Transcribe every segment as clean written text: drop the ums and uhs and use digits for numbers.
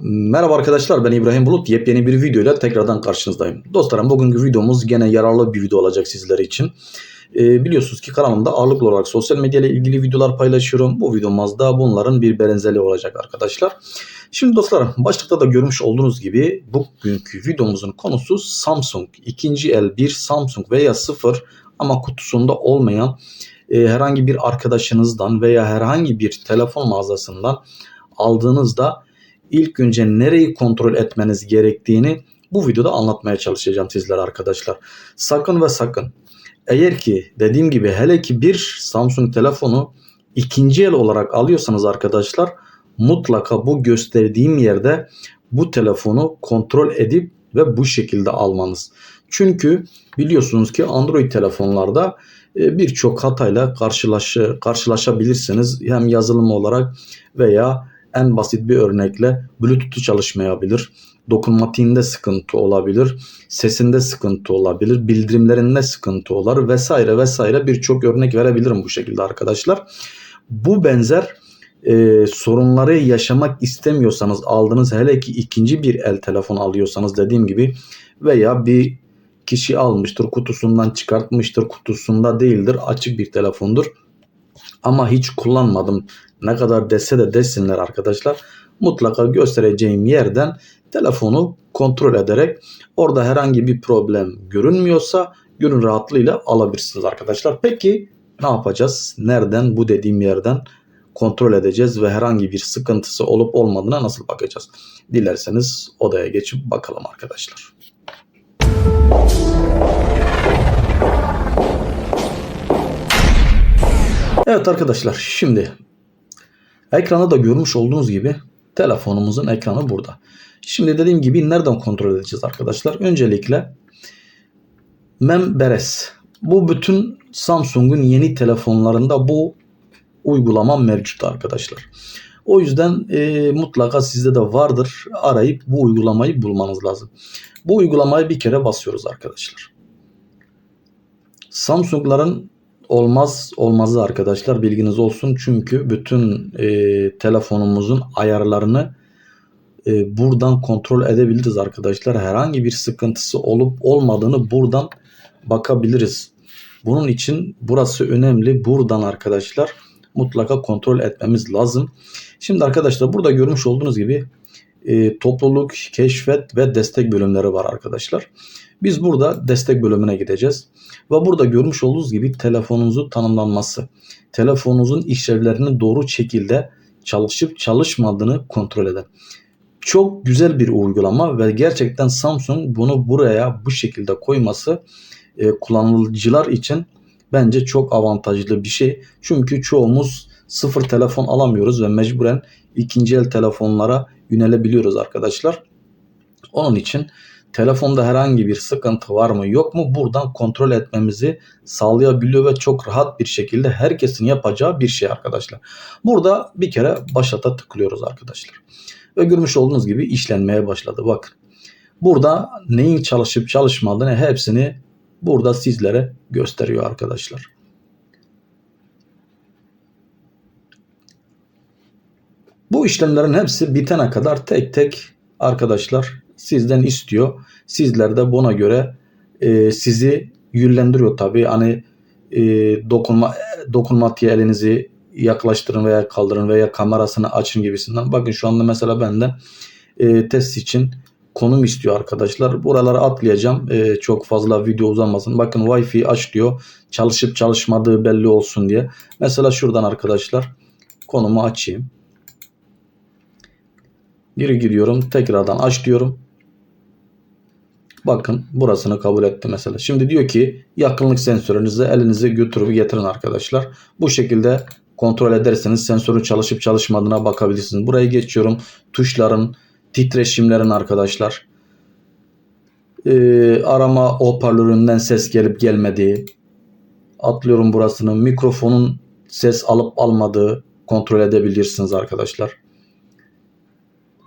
Merhaba arkadaşlar, ben İbrahim Bulut. Yepyeni bir videoyla tekrardan karşınızdayım. Dostlarım, bugünkü videomuz gene yararlı bir video olacak sizler için. Biliyorsunuz ki kanalımda ağırlıklı olarak sosyal medya ile ilgili videolar paylaşıyorum. Bu videomuzda bunların bir benzeri olacak arkadaşlar. Şimdi dostlarım, başlıkta da görmüş olduğunuz gibi bugünkü videomuzun konusu Samsung. İkinci el bir Samsung veya sıfır ama kutusunda olmayan herhangi bir arkadaşınızdan veya herhangi bir telefon mağazasından aldığınızda İlk önce nereyi kontrol etmeniz gerektiğini bu videoda anlatmaya çalışacağım sizlere arkadaşlar. Sakın ve sakın, eğer ki dediğim gibi hele ki bir Samsung telefonu ikinci el olarak alıyorsanız arkadaşlar, mutlaka bu gösterdiğim yerde bu telefonu kontrol edip ve bu şekilde almanız. Çünkü biliyorsunuz ki Android telefonlarda birçok hatayla karşılaşabilirsiniz. Hem yazılım olarak veya en basit bir örnekle Bluetooth'u çalışmayabilir, dokunmatiğinde sıkıntı olabilir, sesinde sıkıntı olabilir, bildirimlerinde sıkıntı olur vesaire vesaire, birçok örnek verebilirim bu şekilde arkadaşlar. Bu benzer sorunları yaşamak istemiyorsanız, aldığınız hele ki ikinci bir el telefon alıyorsanız dediğim gibi veya bir kişi almıştır, kutusundan çıkartmıştır, kutusunda değildir, açık bir telefondur ama hiç kullanmadım ne kadar dese de desinler arkadaşlar, mutlaka göstereceğim yerden telefonu kontrol ederek orada herhangi bir problem görünmüyorsa gönül rahatlığıyla alabilirsiniz arkadaşlar. Peki ne yapacağız? Nereden? Bu dediğim yerden kontrol edeceğiz ve herhangi bir sıkıntısı olup olmadığına nasıl bakacağız? Dilerseniz odaya geçip bakalım arkadaşlar. Evet arkadaşlar, şimdi ekranda da görmüş olduğunuz gibi telefonumuzun ekranı burada. Şimdi dediğim gibi nereden kontrol edeceğiz arkadaşlar? Öncelikle Memberes. Bu bütün Samsung'un yeni telefonlarında bu uygulama mevcut arkadaşlar. O yüzden mutlaka sizde de vardır. Arayıp bu uygulamayı bulmanız lazım. Bu uygulamayı bir kere basıyoruz arkadaşlar. Samsung'ların olmazı arkadaşlar, bilginiz olsun. Çünkü bütün telefonumuzun ayarlarını buradan kontrol edebiliriz arkadaşlar. Herhangi bir sıkıntısı olup olmadığını buradan bakabiliriz. Bunun için burası önemli. Buradan arkadaşlar mutlaka kontrol etmemiz lazım. Şimdi arkadaşlar burada görmüş olduğunuz gibi topluluk, keşfet ve destek bölümleri var arkadaşlar. Biz burada destek bölümüne gideceğiz. Ve burada görmüş olduğunuz gibi telefonunuzun tanımlanması, telefonunuzun işlevlerinin doğru şekilde çalışıp çalışmadığını kontrol eden. Çok güzel bir uygulama ve gerçekten Samsung bunu buraya bu şekilde koyması kullanıcılar için bence çok avantajlı bir şey. Çünkü çoğumuz sıfır telefon alamıyoruz ve mecburen ikinci el telefonlara yönelebiliyoruz arkadaşlar. Onun için telefonda herhangi bir sıkıntı var mı yok mu buradan kontrol etmemizi sağlayabiliyor ve çok rahat bir şekilde herkesin yapacağı bir şey arkadaşlar. Burada bir kere başlata tıklıyoruz arkadaşlar. Ve görmüş olduğunuz gibi işlenmeye başladı. Bakın. Burada neyin çalışıp çalışmadığını hepsini burada sizlere gösteriyor arkadaşlar. Bu işlemlerin hepsi bitene kadar tek tek arkadaşlar sizden istiyor. Sizler de buna göre sizi yönlendiriyor tabii. Hani dokunmatiğe elinizi yaklaştırın veya kaldırın veya kamerasını açın gibisinden. Bakın şu anda mesela benden test için konum istiyor arkadaşlar. Buraları atlayacağım. Çok fazla video uzamasın. Bakın Wi-Fi aç diyor. Çalışıp çalışmadığı belli olsun diye. Mesela şuradan arkadaşlar konumu açayım. Geri gidiyorum. Tekrardan aç diyorum. Bakın burasını kabul etti mesela. Şimdi diyor ki yakınlık sensörünüzü elinize götürüp getirin arkadaşlar. Bu şekilde kontrol ederseniz sensörün çalışıp çalışmadığına bakabilirsiniz. Buraya geçiyorum. Tuşların, titreşimlerin arkadaşlar. Arama hoparlöründen ses gelip gelmediği. Atlıyorum burasını. Mikrofonun ses alıp almadığı kontrol edebilirsiniz arkadaşlar.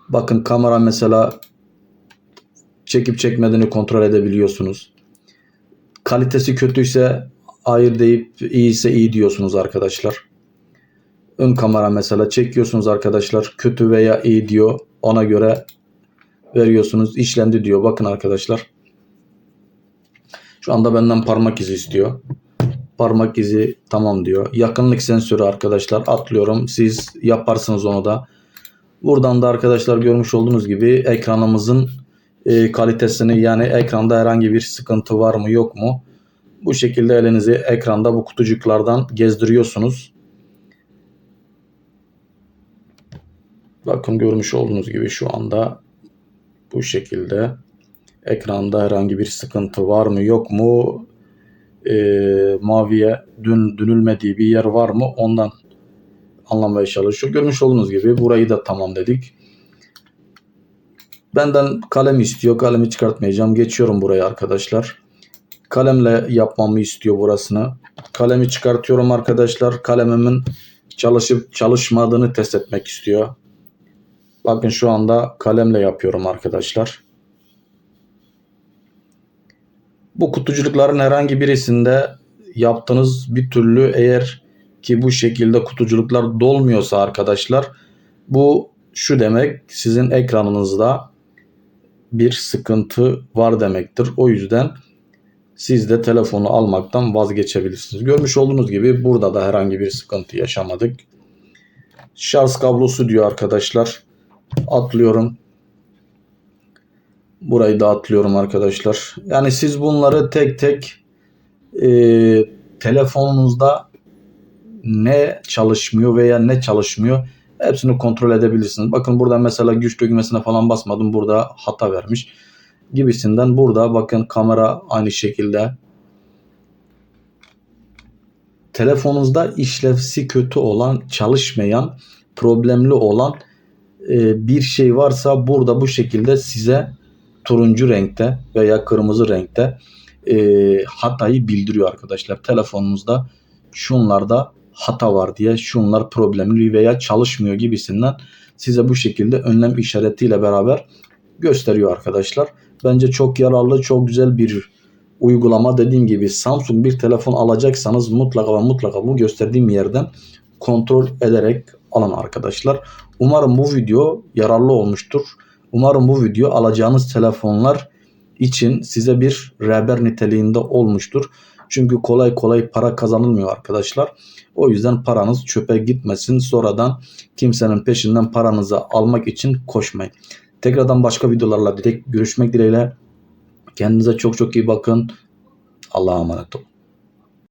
Bakın kamera mesela çekip çekmediğini kontrol edebiliyorsunuz. Kalitesi kötüyse hayır deyip iyiyse iyi diyorsunuz arkadaşlar. Ön kamera mesela çekiyorsunuz arkadaşlar, kötü veya iyi diyor. Ona göre veriyorsunuz. İşlendi diyor. Bakın arkadaşlar. Şu anda benden parmak izi istiyor. Parmak izi tamam diyor. Yakınlık sensörü arkadaşlar, atlıyorum. Siz yaparsınız onu da. Buradan da arkadaşlar görmüş olduğunuz gibi ekranımızın kalitesini, yani ekranda herhangi bir sıkıntı var mı yok mu? Bu şekilde elinizi ekranda bu kutucuklardan gezdiriyorsunuz. Bakın görmüş olduğunuz gibi şu anda bu şekilde ekranda herhangi bir sıkıntı var mı yok mu? Maviye dönülmediği bir yer var mı? Ondan anlamaya çalışıyor. Görmüş olduğunuz gibi burayı da tamam dedik. Benden kalem istiyor. Kalemi çıkartmayacağım. Geçiyorum buraya arkadaşlar. Kalemle yapmamı istiyor burasını. Kalemi çıkartıyorum arkadaşlar. Kalemimin çalışıp çalışmadığını test etmek istiyor. Bakın şu anda kalemle yapıyorum arkadaşlar. Bu kutuculukların herhangi birisinde yaptığınız bir türlü, eğer ki bu şekilde kutuculuklar dolmuyorsa arkadaşlar, bu şu demek, sizin ekranınızda bir sıkıntı var demektir. O yüzden siz de telefonu almaktan vazgeçebilirsiniz. Görmüş olduğunuz gibi burada da herhangi bir sıkıntı yaşamadık. Şarj kablosu diyor arkadaşlar. Atlıyorum. Burayı da atlıyorum arkadaşlar. Yani siz bunları tek tek telefonunuzda ne çalışmıyor veya ne çalışmıyor hepsini kontrol edebilirsiniz. Bakın burada mesela güç düğmesine falan basmadım. Burada hata vermiş gibisinden. Burada bakın kamera aynı şekilde. Telefonunuzda işlevsi kötü olan, çalışmayan, problemli olan bir şey varsa burada bu şekilde size turuncu renkte veya kırmızı renkte hatayı bildiriyor arkadaşlar. Telefonunuzda şunlarda hata var diye, şunlar problemli veya çalışmıyor gibisinden size bu şekilde önlem işaretiyle beraber gösteriyor arkadaşlar. Bence çok yararlı, çok güzel bir uygulama. Dediğim gibi Samsung bir telefon alacaksanız mutlaka ve mutlaka bu gösterdiğim yerden kontrol ederek alın arkadaşlar. Umarım bu video yararlı olmuştur. Umarım bu video alacağınız telefonlar için size bir rehber niteliğinde olmuştur. Çünkü kolay kolay para kazanılmıyor arkadaşlar. O yüzden paranız çöpe gitmesin. Sonradan kimsenin peşinden paranızı almak için koşmayın. Tekrardan başka videolarla görüşmek dileğiyle. Kendinize çok çok iyi bakın. Allah'a emanet olun.